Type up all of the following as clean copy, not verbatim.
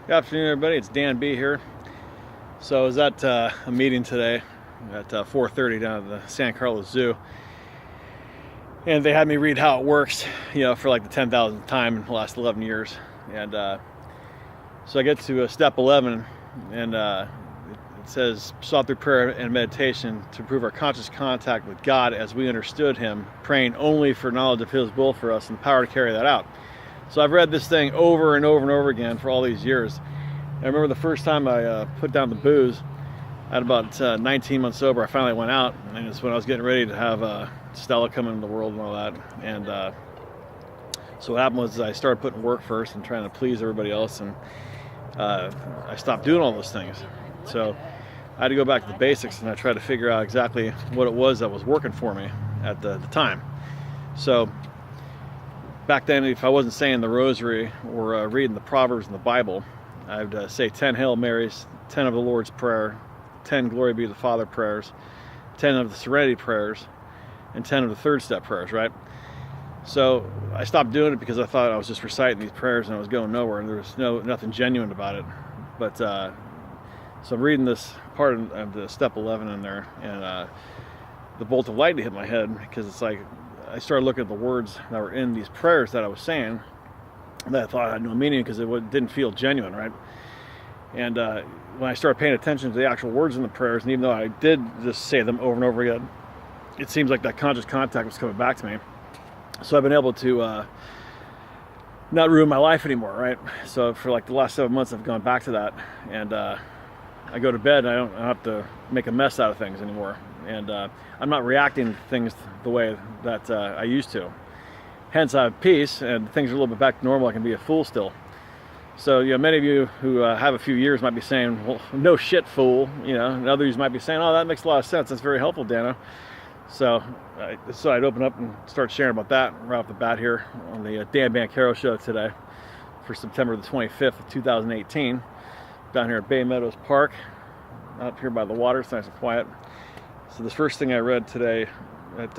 Good afternoon, everybody. It's Dan B here. So I was at a meeting today at 4:30 down at the San Carlos Zoo, and they had me read how it works, for like the 10,000th time in the last 11 years. And so I get to step 11, and it says, sought through prayer and meditation to improve our conscious contact with God as we understood Him, praying only for knowledge of His will for us and the power to carry that out. So I've read this thing over and over and over again for all these years. I remember the first time I put down the booze, at about 19 months sober, I finally went out, and it's when I was getting ready to have Stella come into the world and all that. And so what happened was I started putting work first and trying to please everybody else, and I stopped doing all those things. So I had to go back to the basics, and I tried to figure out exactly what it was that was working for me at the time. So back then, if I wasn't saying the rosary or reading the Proverbs in the Bible, I'd say 10 Hail Marys, 10 of the Lord's Prayer, 10 Glory Be to the Father prayers, 10 of the Serenity prayers, and 10 of the third step prayers, right? So I stopped doing it because I thought I was just reciting these prayers and I was going nowhere, and there was nothing genuine about it. But so I'm reading this part of the step 11 in there, and the bolt of lightning hit my head, because it's like I started looking at the words that were in these prayers that I was saying that I thought had no meaning because it didn't feel genuine, right? And when I started paying attention to the actual words in the prayers, and even though I did just say them over and over again, it seems like that conscious contact was coming back to me. So I've been able to not ruin my life anymore, right? So for like the last 7 months, I've gone back to that, and I go to bed and I don't have to make a mess out of things anymore. And I'm not reacting to things the way that I used to. Hence, I have peace, and things are a little bit back to normal. I can be a fool still. So, many of you who have a few years might be saying, well, no shit, fool. And others might be saying, oh, that makes a lot of sense. That's very helpful, Dano. So I'd open up and start sharing about that right off the bat here on the Dan Banchero show today for September the 25th of 2018, down here at Bay Meadows Park, up here by the water. It's nice and quiet. So the first thing I read today that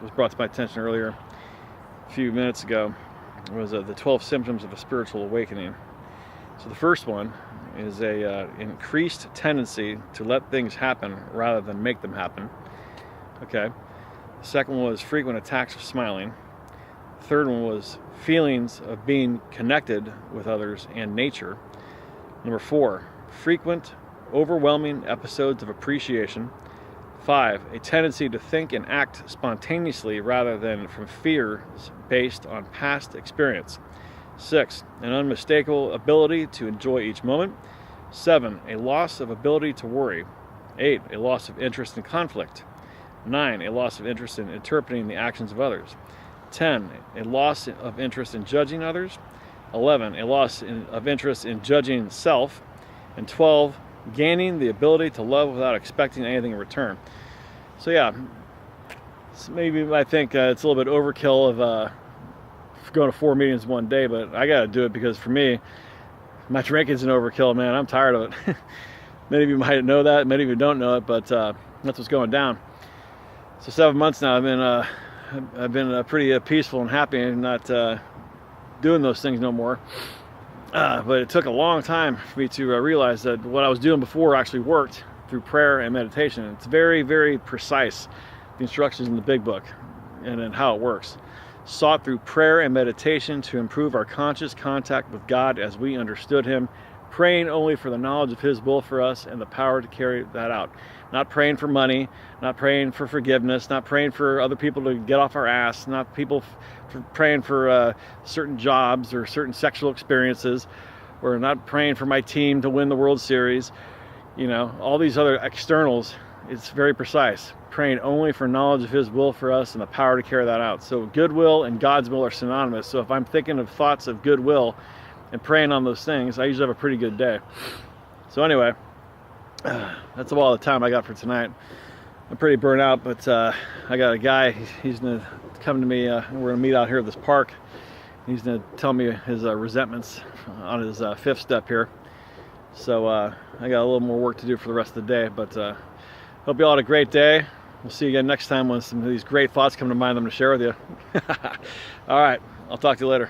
was brought to my attention earlier, a few minutes ago, was the 12 symptoms of a spiritual awakening. So the first one is a increased tendency to let things happen rather than make them happen. Okay. The second one was frequent attacks of smiling. The third one was feelings of being connected with others and nature. Number 4, frequent, overwhelming episodes of appreciation. 5, a tendency to think and act spontaneously rather than from fears based on past experience. 6, an unmistakable ability to enjoy each moment. 7, a loss of ability to worry. 8, a loss of interest in conflict. 9, a loss of interest in interpreting the actions of others. 10, a loss of interest in judging others. 11, a loss of interest in judging self. And 12, gaining the ability to love without expecting anything in return. So yeah, maybe I think it's a little bit overkill of going to 4 meetings one day, but I got to do it because for me, my drinking's an overkill, man. I'm tired of it. Many of you might know that, many of you don't know it, but that's what's going down. So 7 months now, I've been pretty peaceful and happy, and not doing those things no more. But it took a long time for me to realize that what I was doing before actually worked through prayer and meditation. It's very, very precise, the instructions in the big book, and then how it works. Sought through prayer and meditation to improve our conscious contact with God as we understood Him, praying only for the knowledge of His will for us and the power to carry that out. Not praying for money, not praying for forgiveness, not praying for other people to get off our ass, not people praying for certain jobs or certain sexual experiences, or not praying for my team to win the World Series. All these other externals, it's very precise. Praying only for knowledge of His will for us and the power to carry that out. So goodwill and God's will are synonymous. So if I'm thinking of thoughts of goodwill and praying on those things, I usually have a pretty good day. So anyway, that's all the time I got for tonight. I'm pretty burnt out, but I got a guy, he's going to come to me, we're going to meet out here at this park. He's going to tell me his resentments on his 5th step here. So I got a little more work to do for the rest of the day, but hope you all had a great day. We'll see you again next time when some of these great thoughts come to mind I'm going to share with you. All right, I'll talk to you later.